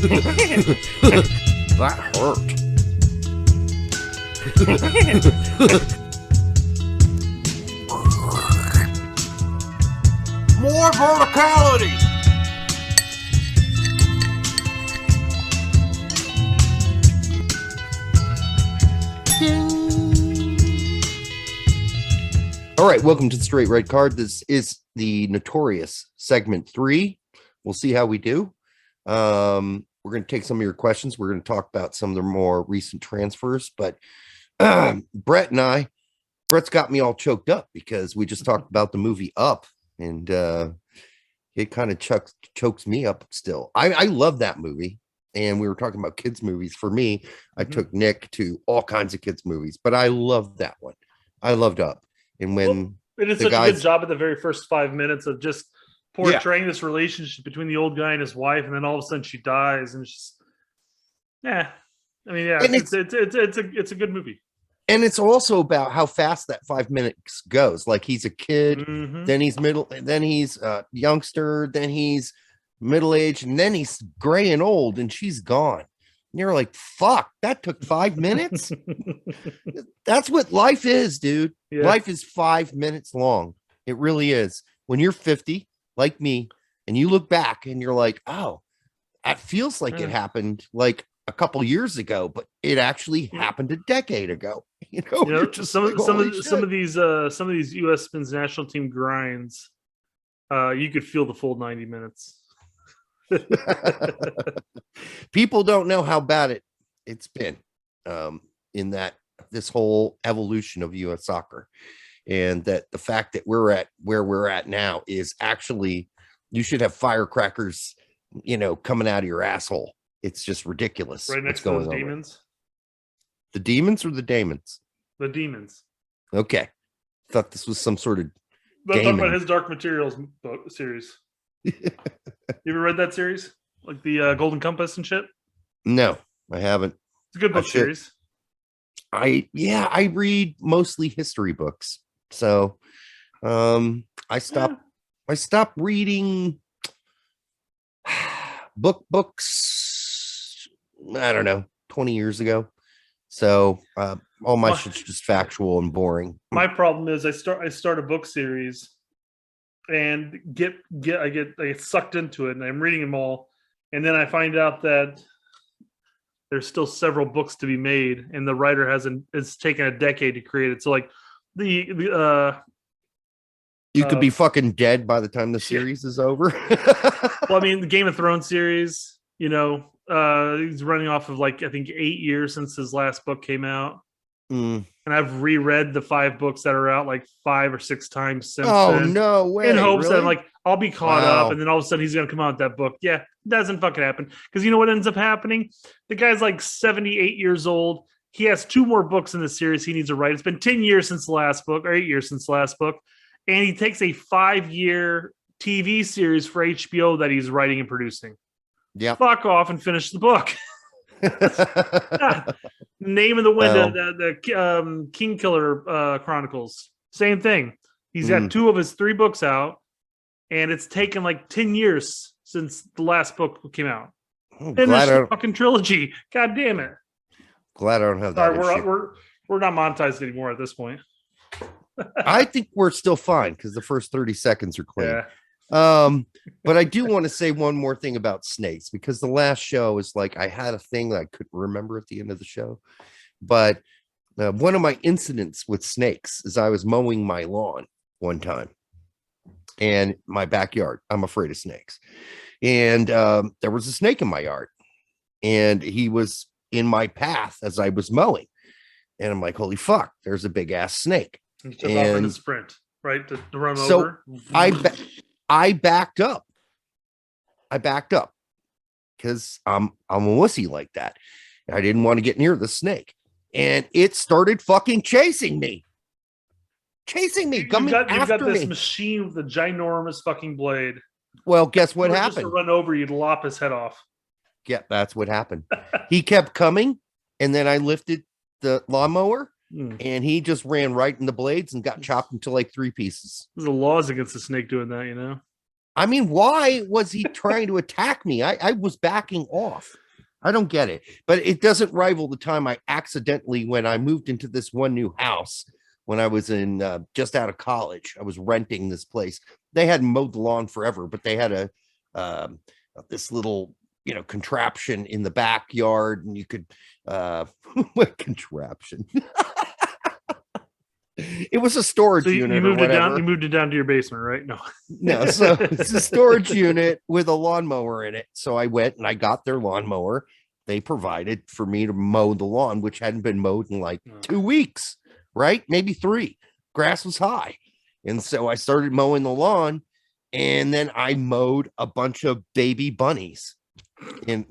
That hurt. More verticality. All right, welcome to the Straight Red Card. This is the notorious segment 3. We'll see how we do. We're going to take some of your questions. We're going to talk about some of the more recent transfers, but Brett's got me all choked up because we just talked about the movie Up, and it kind of chokes me up still. I love that movie, and we were talking about kids movies. For me, I took Nick to all kinds of kids movies, but I loved that one. I loved Up. And when it did such a good job at the very first 5 minutes of just portraying this relationship between the old guy and his wife, and then all of a sudden she dies, and it's just, it's a good movie. And it's also about how fast that 5 minutes goes. Like, he's a kid, then he's then he's a youngster, then he's middle-aged, and then he's gray and old, and she's gone. And you're like, fuck, that took 5 minutes. That's what life is, dude. Yeah. Life is 5 minutes long. It really is. When you're 50, like me, and you look back and you're like, oh, that feels like it happened like a couple years ago, but it actually happened a decade ago. Some of these U.S. men's national team grinds, you could feel the full 90 minutes. People don't know how bad it's been in this whole evolution of U.S. soccer, and that the fact that we're at where we're at now is actually, you should have firecrackers, coming out of your asshole. It's just ridiculous. Right next to those demons. The demons or the daemons? The demons. Okay, thought this was some sort of. I'm talking about his Dark Materials book series. You ever read that series, like the Golden Compass and shit? No, I haven't. It's a good book series. I read mostly history books, so I stopped reading books. I don't know, 20 years ago. So all my shit's just factual and boring. My problem is I start a book series and I get sucked into it, and I'm reading them all, and then I find out that there's still several books to be made, and the writer it's taken a decade to create it. So like you could be fucking dead by the time the series is over. Well, I mean, the Game of Thrones series, he's running off of, like, I think 8 years since his last book came out. And I've reread the 5 books that are out like 5 or 6 times since then. No way. In hopes that, like, I'll be caught up, and then all of a sudden he's going to come out with that book. Yeah, it doesn't fucking happen. Because you know what ends up happening? The guy's like 78 years old. He has 2 more books in the series he needs to write. It's been 10 years since the last book, or 8 years since the last book. And he takes a 5-year TV series for HBO that he's writing and producing. Yeah. Fuck off and finish the book. Name of the Wind, the King Killer Chronicles. Same thing. He's got 2 of his 3 books out, and it's taken like 10 years since the last book came out. Finish the fucking trilogy. God damn it. Glad I don't have that. We're not monetized anymore at this point. I think we're still fine because the first 30 seconds are clean. Yeah. But I do want to say one more thing about snakes, because the last show is like, I had a thing that I couldn't remember at the end of the show. But one of my incidents with snakes is I was mowing my lawn one time, and my backyard. I'm afraid of snakes. And there was a snake in my yard, and he was in my path as I was mowing. And I'm like, holy fuck, there's a big ass snake. You took off in a sprint, right? To run so over. I backed up. Because I'm a wussy like that. I didn't want to get near the snake. And it started fucking chasing me. You've got this machine with a ginormous fucking blade. Well, guess what happened? Just to run over, you'd lop his head off. Yeah, that's what happened. He kept coming, and then I lifted the lawnmower, and he just ran right in the blades and got chopped into like 3 pieces. There's a laws against the snake doing that, I mean, why was he trying to attack me? I was backing off. I don't get it, but it doesn't rival the time I accidentally, when I moved into this one new house, when I was in just out of college, I was renting this place. They hadn't mowed the lawn forever, but they had this little, contraption in the backyard, and you could, what contraption? It was a storage unit. You moved it down. You moved it down to your basement, right? No. So it's a storage unit with a lawnmower in it. So I went and I got their lawnmower. They provided for me to mow the lawn, which hadn't been mowed in like 2 weeks, right? Maybe 3. Grass was high. And so I started mowing the lawn, and then I mowed a bunch of baby bunnies. And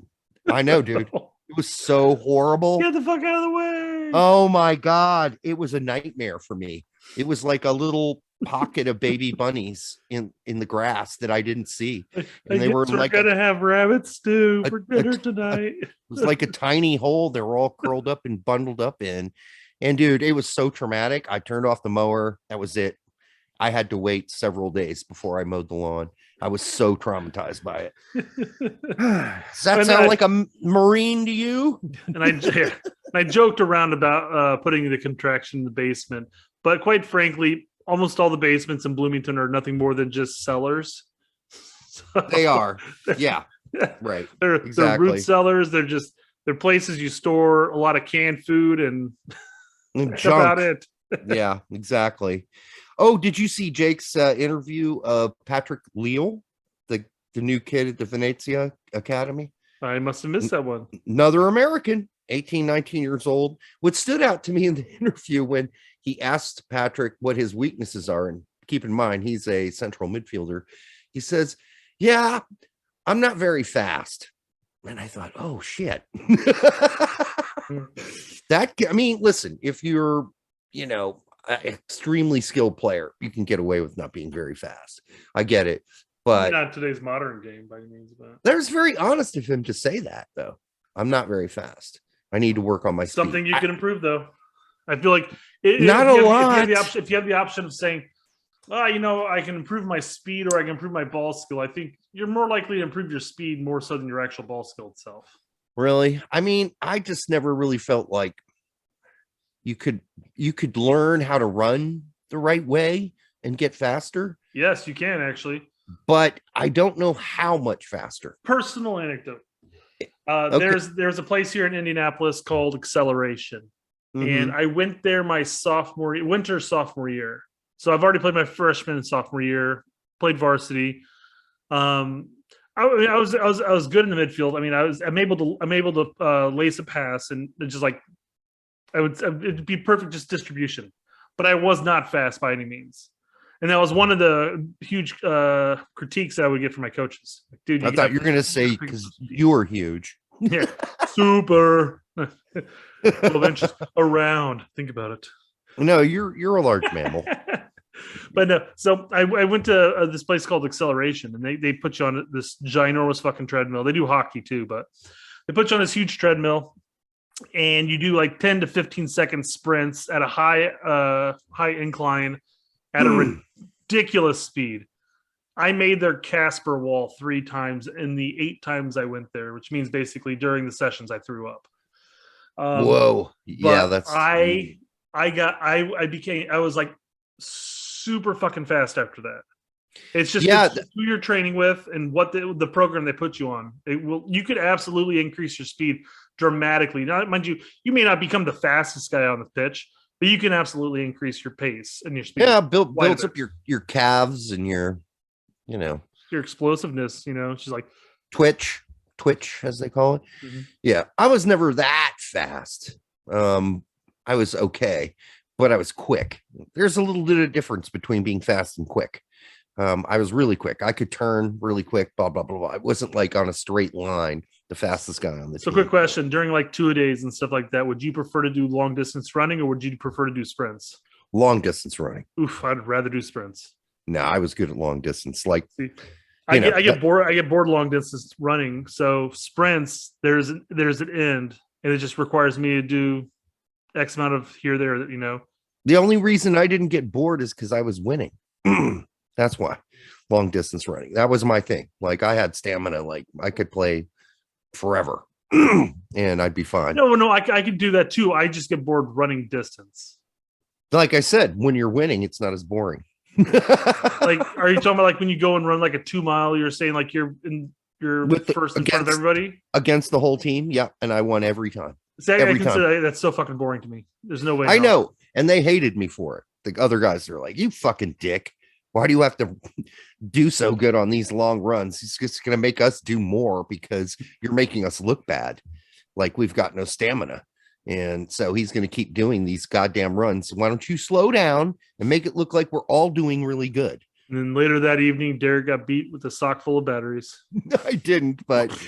I know, dude, it was so horrible. Get the fuck out of the way. Oh my God. It was a nightmare for me. It was like a little pocket of baby bunnies in the grass that I didn't see. And they were like, we're gonna have rabbit stew for dinner tonight. It was like a tiny hole. They were all curled up and bundled up in. And dude, it was so traumatic. I turned off the mower. That was it. I had to wait several days before I mowed the lawn. I was so traumatized by it. Does that sound like a Marine to you? And I joked around about putting the contraction in the basement, but quite frankly, almost all the basements in Bloomington are nothing more than just cellars. So, they are. Yeah. Right. They're root cellars. They're places you store a lot of canned food and that's about it. Yeah, exactly. Oh, did you see Jake's interview of Patrick Leal, the new kid at the Venezia Academy? I must have missed that one. Another American, 18, 19 years old. What stood out to me in the interview when he asked Patrick what his weaknesses are, and keep in mind, he's a central midfielder. He says, yeah, I'm not very fast. And I thought, oh, shit. Listen, if you're, extremely skilled player, you can get away with not being very fast. I get it, but not today's modern game by any means. But there's very honest of him to say that, though. I'm not very fast. I need to work on my something speed. You can improve, though. I feel like not a lot. If you have the option of saying, I can improve my speed or I can improve my ball skill, I think you're more likely to improve your speed more so than your actual ball skill itself. Really? I just never really felt like you could learn how to run the right way and get faster. Yes, you can actually. But I don't know how much faster. Personal anecdote. Okay. There's a place here in Indianapolis called Acceleration. Mm-hmm. And I went there my winter sophomore year. So I've already played my freshman and sophomore year, played varsity. I was good in the midfield. I'm able to lace a pass and just like it'd be perfect just distribution, but I was not fast by any means. And that was one of the huge critiques that I would get from my coaches. Like, dude, I thought you were going to say because you were huge. Yeah, super. 12 inches around. Think about it. No, you're a large mammal. But no, so I went to this place called Acceleration, and they put you on this ginormous fucking treadmill. They do hockey too, but they put you on this huge treadmill, and you do like 10 to 15 second sprints at a high incline at a ridiculous speed. I made their Casper wall 3 times in the 8 times I went there, which means basically during the sessions I threw up. Whoa. Yeah, that's I was like super fucking fast after that. It's just who you're training with and what the program they put you on. You could absolutely increase your speed dramatically. Now, mind you, you may not become the fastest guy on the pitch, but you can absolutely increase your pace and your speed. Yeah, builds up your calves and your explosiveness. It's just like twitch as they call it. Mm-hmm. Yeah, I was never that fast. I was okay, but I was quick. There's a little bit of difference between being fast and quick. I was really quick. I could turn really quick, blah, blah, blah, blah. It wasn't like on a straight line, the fastest guy on the team. So quick question, during like 2-a-days and stuff like that, would you prefer to do long distance running or would you prefer to do sprints? Long distance running. Oof, I'd rather do sprints. No, I was good at long distance. Like, I get bored long distance running. So sprints, there's an end and it just requires me to do X amount of here, there, The only reason I didn't get bored is because I was winning. That's why. long distance running. That was my thing. Like I had stamina, like I could play forever and I'd be fine. No, I could do that too. I just get bored running distance. Like I said, when you're winning, it's not as boring. Like, are you talking about like when you go and run like a 2 mile? You're saying like you're first in front of everybody against the whole team. Yeah, and I won every time. Every time. That's so fucking boring to me. There's no way. I know, and they hated me for it. The other guys are like, "You fucking dick! Why do you have to do so good on these long runs? It's just going to make us do more because you're making us look bad, like we've got no stamina." And so he's going to keep doing these goddamn runs. Why don't you slow down and make it look like we're all doing really good? And then later that evening, Derek got beat with a sock full of batteries. I didn't, but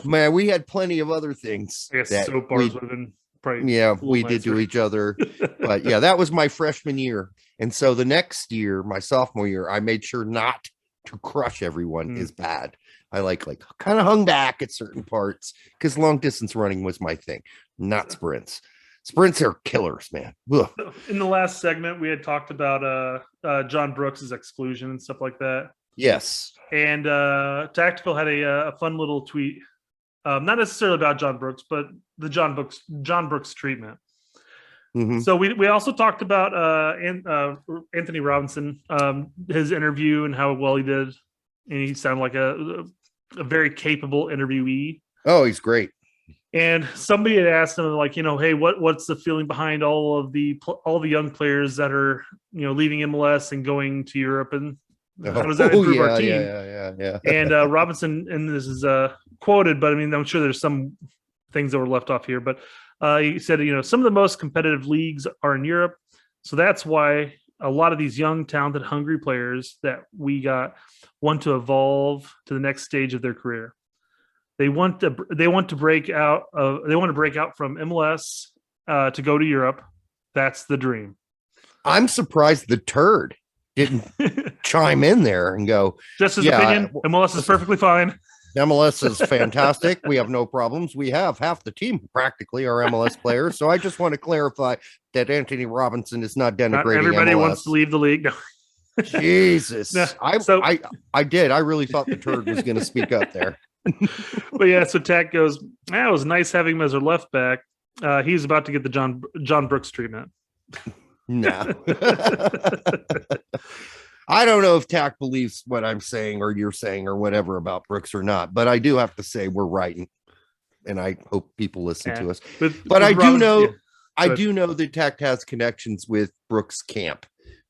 man, we had plenty of other things. I guess soap bars would have been probably. Yeah, we did to each other. But yeah, that was my freshman year. And so the next year, my sophomore year, I made sure not to crush everyone as bad. I like kind of hung back at certain parts because long distance running was my thing, not sprints. Sprints are killers, man. Ugh. In the last segment, we had talked about John Brooks's exclusion and stuff like that. Yes. And Tactical had a fun little tweet, not necessarily about John Brooks, but the John Brooks treatment. Mm-hmm. So we also talked about Anthony Robinson, his interview and how well he did, and he sounded like a very capable interviewee. Oh, he's great. And somebody had asked him, like, hey, what's the feeling behind all the young players that are, leaving MLS and going to Europe, and how does that improve our team? Yeah. And Robinson, and this is quoted, but I mean, I'm sure there's some things that were left off here, but he said, some of the most competitive leagues are in Europe, so that's why a lot of these young, talented, hungry players that we got want to evolve to the next stage of their career. They want to break out from MLS to go to Europe. That's the dream. I'm surprised the turd didn't chime in there and go, just his opinion. MLS is perfectly fine. MLS is fantastic. We have no problems. We have half the team practically are MLS players. So I just want to clarify that Anthony Robinson is not denigrating not everybody MLS. Wants to leave the league. No. Jesus. No. I did. I really thought the turd was going to speak up there. But yeah, so Tack goes, it was nice having him as our left back. He's about to get the John Brooks treatment. No. I don't know if Tack believes what I'm saying or you're saying or whatever about Brooks or not, but I do have to say we're right, and I hope people listen to us. But I do know that Tack has connections with Brooks' camp,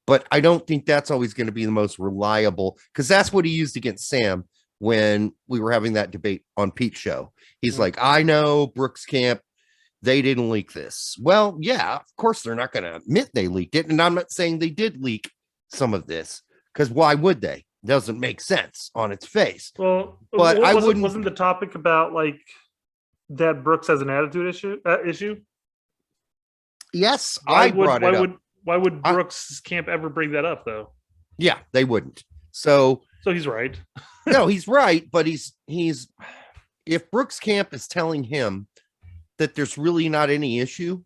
but I don't think that's always going to be the most reliable, because that's what he used against Sam when we were having that debate on Pete's show. He's like, I know Brooks' camp, they didn't leak this. Well, yeah, of course they're not going to admit they leaked it, and I'm not saying they did leak some of this, because why would they? Doesn't make sense on its face. Well, but wasn't the topic about like that Brooks has an attitude issue? Yes, I brought it up. Why would Brooks' camp ever bring that up, though? Yeah, they wouldn't. So he's right. No, he's right, but he's if Brooks' camp is telling him that there's really not any issue,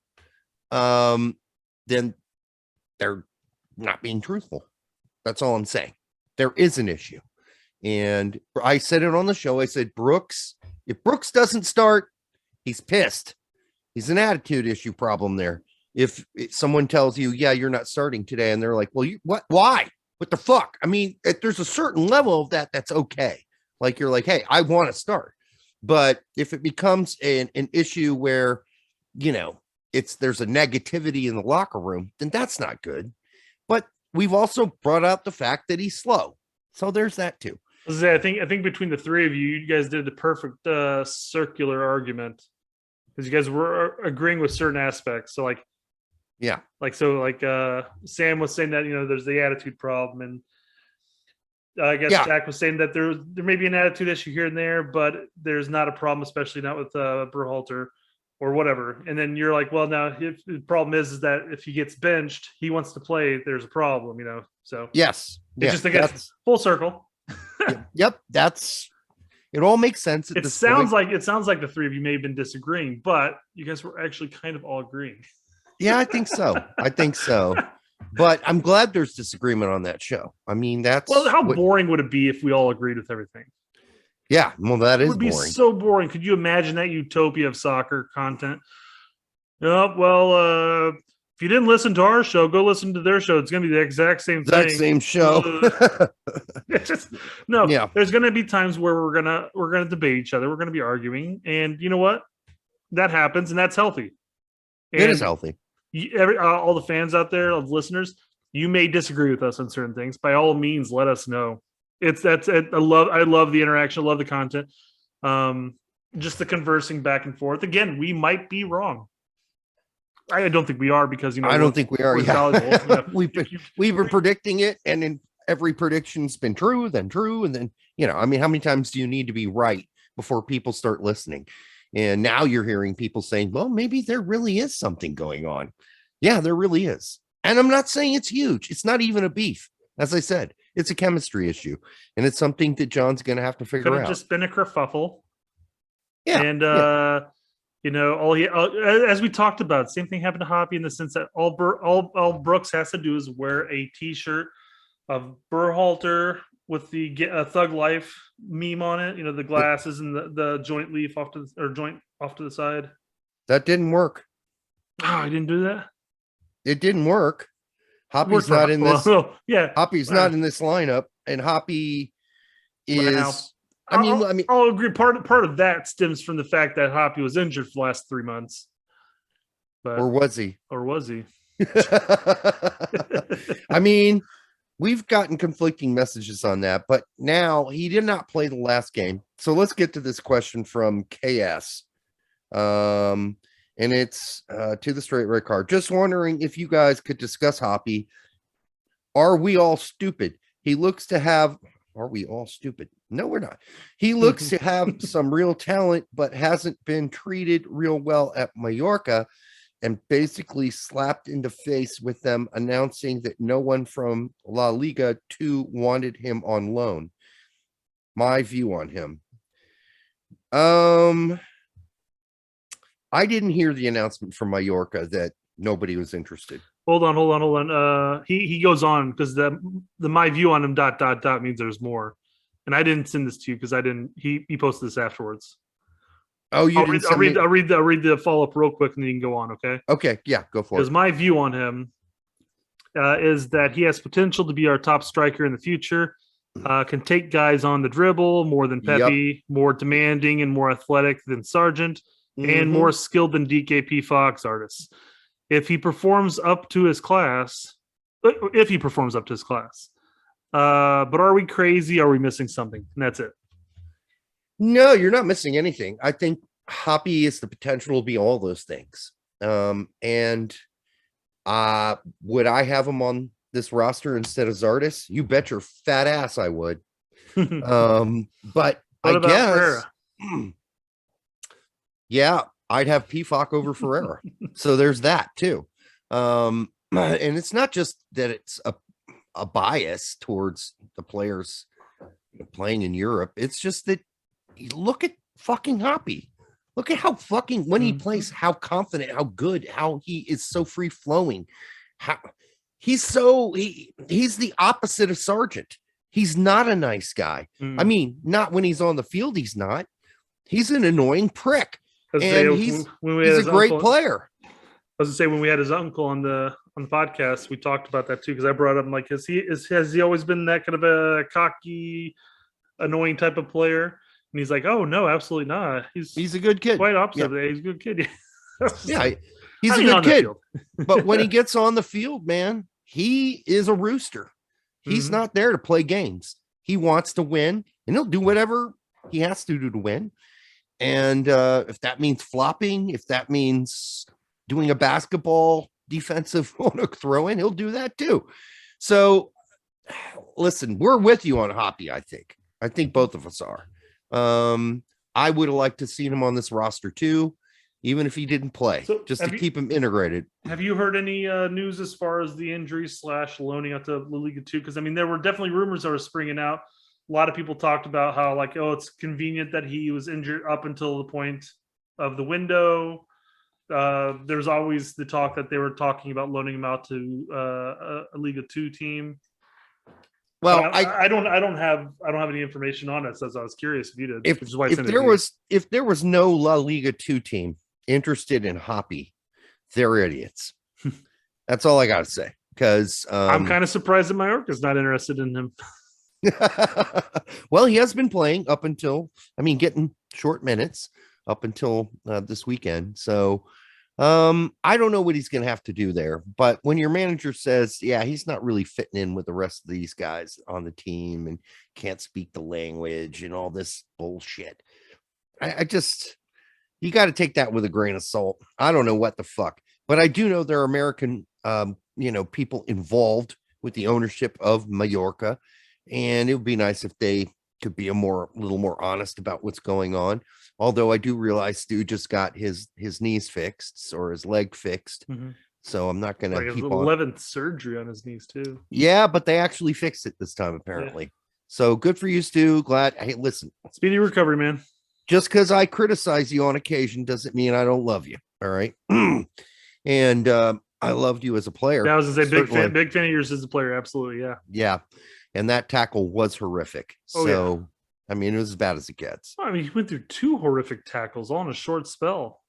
then they're not being truthful. That's all I'm saying. There is an issue. And I said it on the show. I said, if Brooks doesn't start, he's pissed. He's an attitude issue problem there. If someone tells you, yeah, you're not starting today, and they're like, well, what? Why? What the fuck? I mean, if there's a certain level of that's okay. Like, you're like, hey, I want to start. But if it becomes an issue where, there's a negativity in the locker room, then that's not good. But we've also brought out the fact that he's slow. So there's that too. I think between the three of you guys did the perfect circular argument, because you guys were agreeing with certain aspects. So Sam was saying that, there's the attitude problem, and I guess Jack was saying that there may be an attitude issue here and there, but there's not a problem, especially not with Berhalter or whatever. And then you're like, well, now if the problem is that if he gets benched, he wants to play, there's a problem, So yes, it's just, I guess, full circle. Yep, it all makes sense. It sounds like the three of you may have been disagreeing, but you guys were actually kind of all agreeing. Yeah, I think so. But I'm glad there's disagreement on that show. I mean, that's how boring would it be if we all agreed with everything? Yeah, well, that is would be boring. So boring. Could you imagine that utopia of soccer content? Oh, well, if you didn't listen to our show, go listen to their show. It's going to be the exact same thing. Same show. No, yeah. There's going to be times where we're gonna debate each other. We're going to be arguing, and you know what? That happens, and that's healthy. And it is healthy. All the fans out there, of listeners, you may disagree with us on certain things. By all means, let us know. I love the interaction. I love the content. Just the conversing back and forth. Again, we might be wrong. I don't think we are because I don't think we are. Yeah. we've been predicting it, and in every prediction's been true, and then I mean, how many times do you need to be right before people start listening? And now you're hearing people saying, well, maybe there really is something going on. Yeah, there really is. And I'm not saying it's huge. It's not even a beef. As I said, it's a chemistry issue, and it's something that John's going to have to figure out. Could have just been a kerfuffle. Yeah. And, as we talked about, same thing happened to Hoppe in the sense that all Brooks has to do is wear a T-shirt of Berhalter with the Thug Life meme on it. The glasses and the joint leaf off to the side. That didn't work. Oh, I didn't do that. It didn't work. Hoppe's not in this. Yeah, Hoppe's not in this lineup, and Hoppe is. Wow. I'll agree. Part of that stems from the fact that Hoppe was injured for the last 3 months. Or was he? I mean, we've gotten conflicting messages on that, but now he did not play the last game. So let's get to this question from KS. And it's to the straight red card. Just wondering if you guys could discuss Hoppe. Are we all stupid? He looks to have. Are we all stupid? No, we're not. He looks to have some real talent, but hasn't been treated real well at Mallorca, and basically slapped in the face with them announcing that no one from La Liga 2 wanted him on loan. My view on him. I didn't hear the announcement from Mallorca that nobody was interested. Hold on. He goes on because the my view on him ... means there's more, and I didn't send this to you because I didn't. He posted this afterwards. Oh, you didn't. I'll read the follow up real quick, and then you can go on. Okay. Okay. Yeah, go for it. Because my view on him is that he has potential to be our top striker in the future. Can take guys on the dribble more than Pepe, more demanding and more athletic than Sargent, and more skilled than DKP Fox artists. If he performs up to his class, but are we crazy? Are we missing something? And that's it. No, you're not missing anything. I think Hoppe is the potential to be all those things. And would I have him on this roster instead of Zardes? You bet your fat ass I would. But I guess, yeah, I'd have PFOC over Ferreira. So there's that too. And it's not just that it's a bias towards the players playing in Europe. It's just that look at fucking Hoppe. Look at how fucking when he plays, how confident, how good, how he is so free flowing. How he's the opposite of Sargent. He's not a nice guy. I mean, not when he's on the field, he's not. He's an annoying prick. And he's a great player. I was gonna say when we had his uncle on the podcast, we talked about that too, because I brought up like has he always been that kind of a cocky, annoying type of player? And he's like, oh no, absolutely not. He's a good kid. Quite opposite of that. He's a good kid. Yeah, he's a good kid. But when he gets on the field, man, he is a rooster. He's not there to play games. He wants to win, and he'll do whatever he has to do to win. And if that means flopping, if that means doing a basketball defensive throw in, he'll do that too. So listen, we're with you on Hoppe. I think both of us are. I would have liked to see him on this roster too, even if he didn't play, just to keep him integrated. Have you heard any news as far as the injuries / loaning out to La Liga 2? Because I mean, there were definitely rumors that were springing out. A lot of people talked about how like, oh, it's convenient that he was injured up until the point of the window. There's always the talk that they were talking about loaning him out to a Liga 2 team. Well, I don't have any information on it, so I was curious if you did. If there was no La Liga 2 team interested in Hoppe, they're idiots. That's all I got to say. Because I'm kind of surprised that Mallorca's not interested in him. Well, he has been playing up until, getting short minutes up until this weekend. So I don't know what he's going to have to do there. But when your manager says, yeah, he's not really fitting in with the rest of these guys on the team and can't speak the language and all this bullshit, I just, you got to take that with a grain of salt. I don't know what the fuck, but I do know there are American, people involved with the ownership of Mallorca. And it would be nice if they could be a little more honest about what's going on. Although I do realize Stu just got his knees fixed or his leg fixed. Mm-hmm. So I'm not going to keep 11th surgery on his knees too. Yeah, but they actually fixed it this time, apparently. Yeah. So good for you, Stu. Glad. Hey, listen. Speedy recovery, man. Just because I criticize you on occasion doesn't mean I don't love you. All right. And I loved you as a player. Yeah, I was going to say big fan of yours as a player. Absolutely. Yeah. Yeah. And that tackle was horrific. So, yeah. It was as bad as it gets. He went through 2 horrific tackles all in a short spell.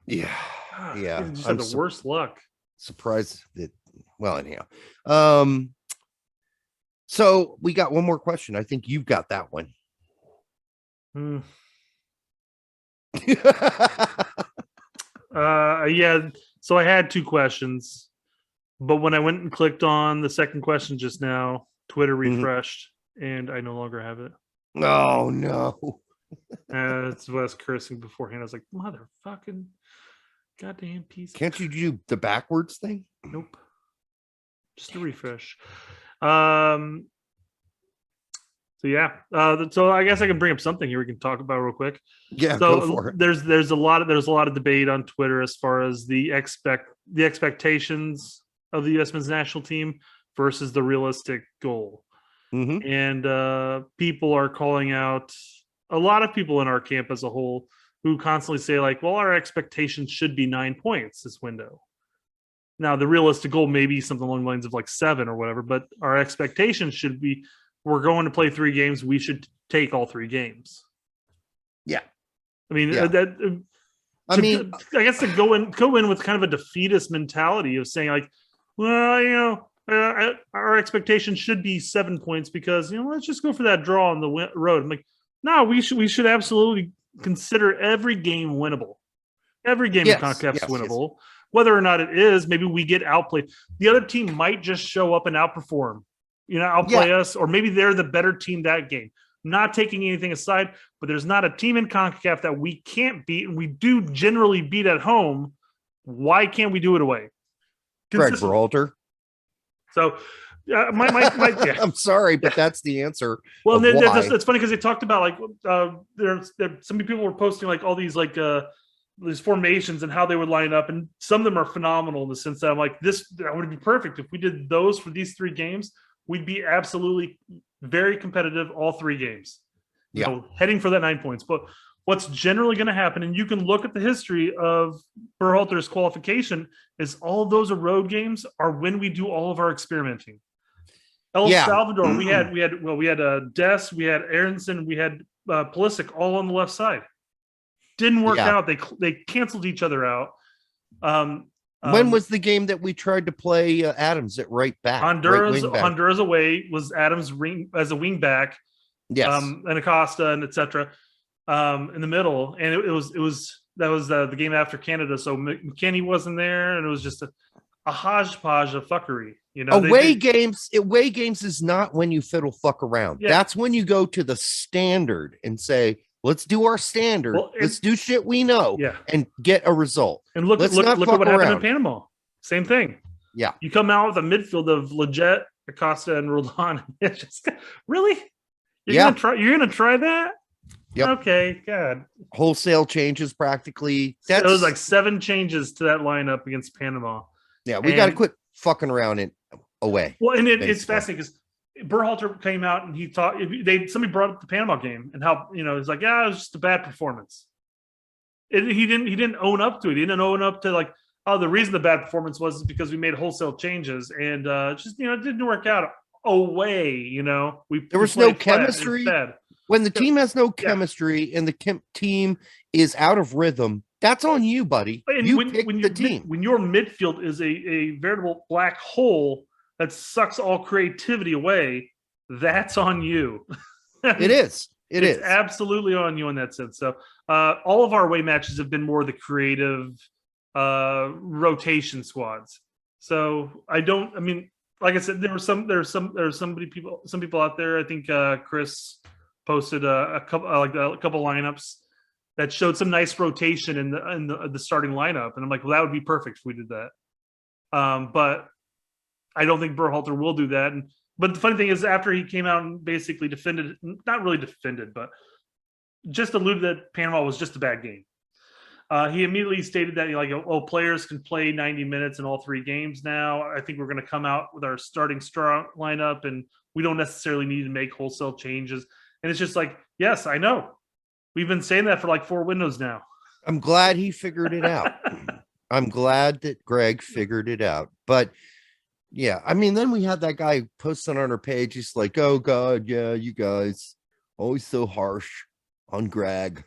Yeah. God, yeah. He just had the worst luck. Surprised that, well, anyhow. So we got one more question. I think you've got that one. Yeah. So I had 2 questions, but when I went and clicked on the second question just now, Twitter refreshed, and I no longer have it. Oh, no. It's Wes cursing beforehand. I was like, motherfucking goddamn piece. Can't you do the backwards thing? Nope. Just a refresh. So yeah. So I guess I can bring up something here we can talk about real quick. Yeah, so go for it. There's a lot of debate on Twitter as far as the expectations of the U.S. men's national team versus the realistic goal. Mm-hmm. And people are calling out, a lot of people in our camp as a whole who constantly say like, well, our expectations should be 9 points this window. Now the realistic goal may be something along the lines of like 7 or whatever, but our expectations should be, we're going to play 3 games. We should take all 3 games. Yeah. I guess to go in with kind of a defeatist mentality of saying like, well, our expectation should be 7 points because, let's just go for that draw on the road. I'm like, no, we should absolutely consider every game winnable. Every game in CONCACAF is winnable. Yes. Whether or not it is, maybe we get outplayed. The other team might just show up and outperform, outplay us, or maybe they're the better team that game. Not taking anything aside, but there's not a team in CONCACAF that we can't beat, and we do generally beat at home. Why can't we do it away? Greg Berhalter. So, yeah. I'm sorry, but that's the answer. Well, it's funny because they talked about like some people were posting like all these like these formations and how they would line up, and some of them are phenomenal in the sense that I'm like, that would be perfect if we did those for these 3 games. We'd be absolutely very competitive all 3 games. Heading for that 9 points. But what's generally going to happen, and you can look at the history of Berhalter's qualification, is all of those road games are when we do all of our experimenting. El Salvador, we had Des, we had Aronson, we had Pulisic all on the left side. Didn't work out. They canceled each other out. When was the game that we tried to play Adams at right back? Honduras away was Adams as a wing back. Yes, and Acosta and etc. In the middle, and it was the game after Canada. So McKinney wasn't there, and it was just a hodgepodge of fuckery. Away games is not when you fiddle fuck around. Yeah. That's when you go to the standard and say, let's do our standard. Let's do shit we know and get a result. And look at what happened in Panama. Same thing. Yeah. You come out with a midfield of Leggett, Acosta, and Roldan. It's just really? You're gonna try that? Yep. Okay, God. Wholesale changes practically. It was like 7 changes to that lineup against Panama. Yeah, we got to quit fucking around it away. Well, and it's fascinating because Berhalter came out and he thought somebody brought up the Panama game and how, it's like, it was just a bad performance. He didn't own up to it. He didn't own up to like, oh, the reason the bad performance was because we made wholesale changes and just it didn't work out. Away, there was no chemistry. When the team has no chemistry and the team is out of rhythm, that's on you, buddy. And you pick the team. When your midfield is a veritable black hole that sucks all creativity away, that's on you. It is. It's absolutely on you in that sense. So all of our away matches have been more the creative rotation squads. So like I said, some people out there. I think Chris posted a couple lineups that showed some nice rotation in the starting lineup, and I'm like, well, that would be perfect if we did that. But I don't think Berhalter will do that. But the funny thing is, after he came out and basically defended, not really defended, but just alluded that Panama was just a bad game. He immediately stated that players can play 90 minutes in all 3 games now. I think we're going to come out with our starting strong lineup, and we don't necessarily need to make wholesale changes. And it's just like, yes, I know. We've been saying that for like 4 windows now. I'm glad he figured it out. I'm glad that Greg figured it out. But yeah, then we had that guy posting on our page. He's like, oh God, yeah, you guys always so harsh on Greg.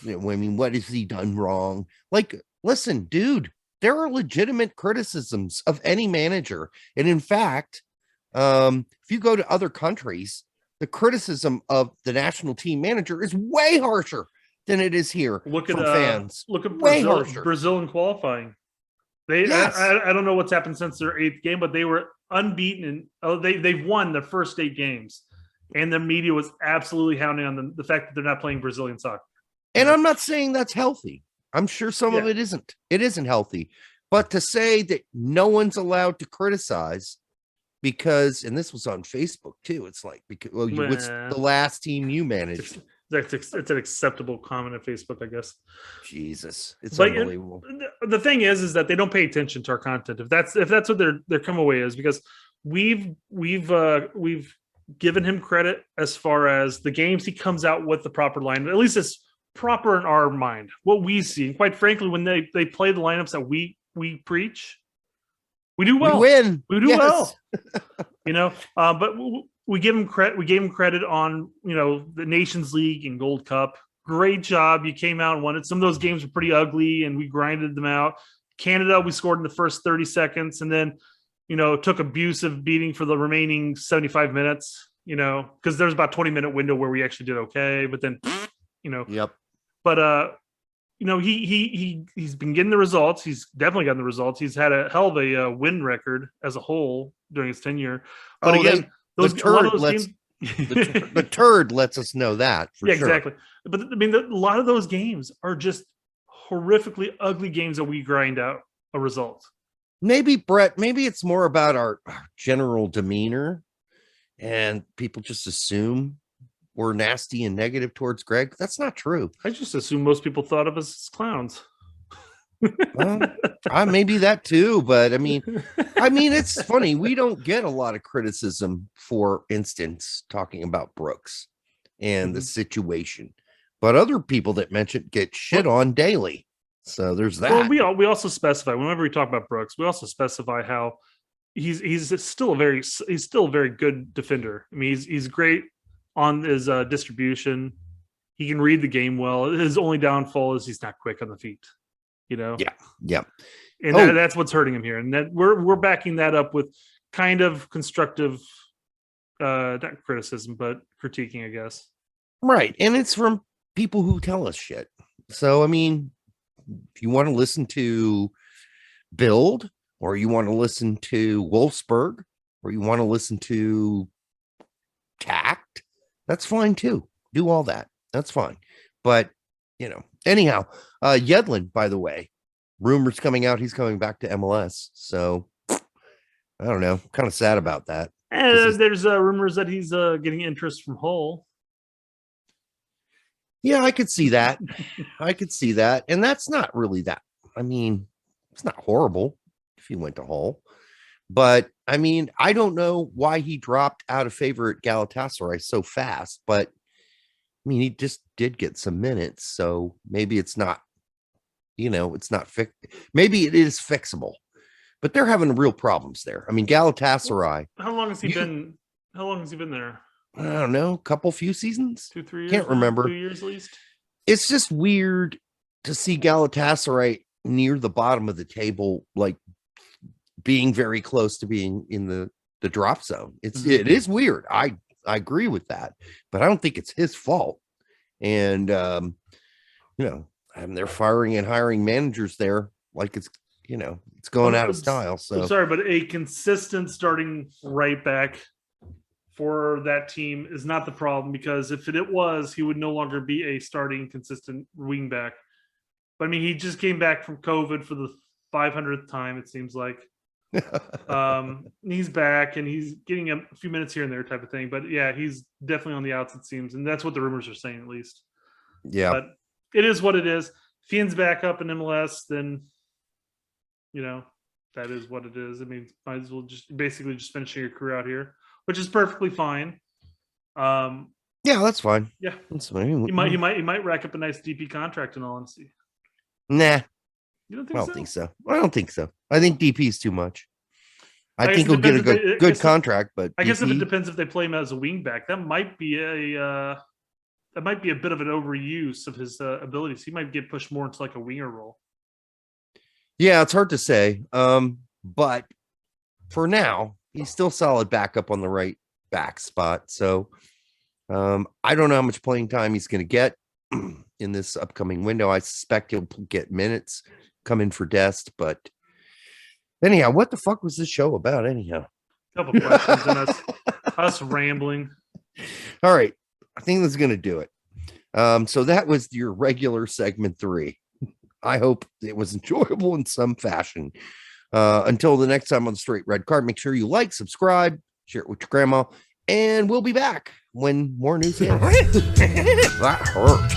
What has he done wrong? Like, listen, dude, there are legitimate criticisms of any manager. And in fact, if you go to other countries, the criticism of the national team manager is way harsher than it is here. Look at fans. Look at way Brazil, harsher. Brazil in qualifying. I don't know what's happened since their 8th game, but they were unbeaten and they've won their first 8 games. And the media was absolutely hounding on the fact that they're not playing Brazilian soccer. And I'm not saying that's healthy. I'm sure some of it isn't. It isn't healthy. But to say that no one's allowed to criticize because, and this was on Facebook too, it's like, because what's the last team you managed? It's an acceptable comment on Facebook, I guess. Jesus, it's unbelievable. The thing is that they don't pay attention to our content. If that's what their come away is, because we've given him credit as far as the games he comes out with the proper line. At least it's proper in our mind, what we see. And quite frankly, when they play the lineups that we preach, we do well. We win. We do well. But we give him credit. We gave him credit on the Nations League and Gold Cup. Great job. You came out and won it. Some of those games were pretty ugly, and we grinded them out. Canada, we scored in the first 30 seconds, and then took abusive beating for the remaining 75 minutes. Because there's about 20-minute window where we actually did okay, but then Yep. But he's been getting the results. He's definitely gotten the results. He's had a hell of a win record as a whole during his tenure. But the turd lets us know that. Yeah, sure. Exactly. But a lot of those games are just horrifically ugly games that we grind out a result. Maybe, Brett, it's more about our general demeanor, and people just assume we're nasty and negative towards Greg. That's not true. I just assume most people thought of us as clowns. Maybe that too, but it's funny. We don't get a lot of criticism, for instance, talking about Brooks and the situation, but other people that mention get shit on daily. So there's that. Well, we also specify whenever we talk about Brooks, we also specify how he's still a very good defender. He's great on his distribution. He can read the game well. His only downfall is he's not quick on the feet. Yeah. And that's what's hurting him here. And that we're backing that up with kind of constructive, not criticism, but critiquing, I guess. Right. And it's from people who tell us shit. So, if you want to listen to Build, or you want to listen to Wolfsburg, or you want to listen to Tact, that's fine too. Do all that. That's fine. But, anyhow, Yedlin, by the way, rumors coming out, he's coming back to MLS. So I don't know. Kind of sad about that. And there's rumors that he's getting interest from Hull. Yeah, I could see that. And that's not really that. It's not horrible if he went to Hull. But, I don't know why he dropped out of favor at Galatasaray so fast. But, he just did get some minutes. So maybe it's not it's not maybe it is fixable, but they're having real problems there. I mean, Galatasaray. How long has he been? How long has he been there? I don't know, few seasons. 2-3 years. Can't remember. 2 years at least. It's just weird to see Galatasaray near the bottom of the table, like being very close to being in the drop zone. It is weird. I agree with that, but I don't think it's his fault. And and they're firing and hiring managers there like it's going out of style. So I'm sorry, but a consistent starting right back for that team is not the problem, because if it was, he would no longer be a starting consistent wing back. But I mean, he just came back from COVID for the 500th time, it seems like. He's back and he's getting a few minutes here and there type of thing. But yeah, he's definitely on the outs, it seems. And that's what the rumors are saying, at least. Yeah. But it is what it is. If he ends back up in MLS, then, that is what it is. I mean, might as well just finishing your career out here, which is perfectly fine. Yeah, that's fine. Yeah. That's fine. He might rack up a nice DP contract, in all honesty. Nah. You don't think I don't think so. I don't think so. I think DP is too much. I think he'll get a good contract, but I guess if it depends if they play him as a wing back, that might be a bit of an overuse of his abilities. He might get pushed more into like a winger role. Yeah, it's hard to say. But for now, he's still solid backup on the right back spot. So I don't know how much playing time he's going to get in this upcoming window. I suspect he'll get minutes, come in for Dest, but anyhow, what the fuck was this show about anyhow? A couple questions and us rambling. All right. I think that's going to do it. So that was your regular segment 3. I hope it was enjoyable in some fashion. Until the next time on the Straight Red Card, make sure you like, subscribe, share it with your grandma, and we'll be back when more news hits. That hurt.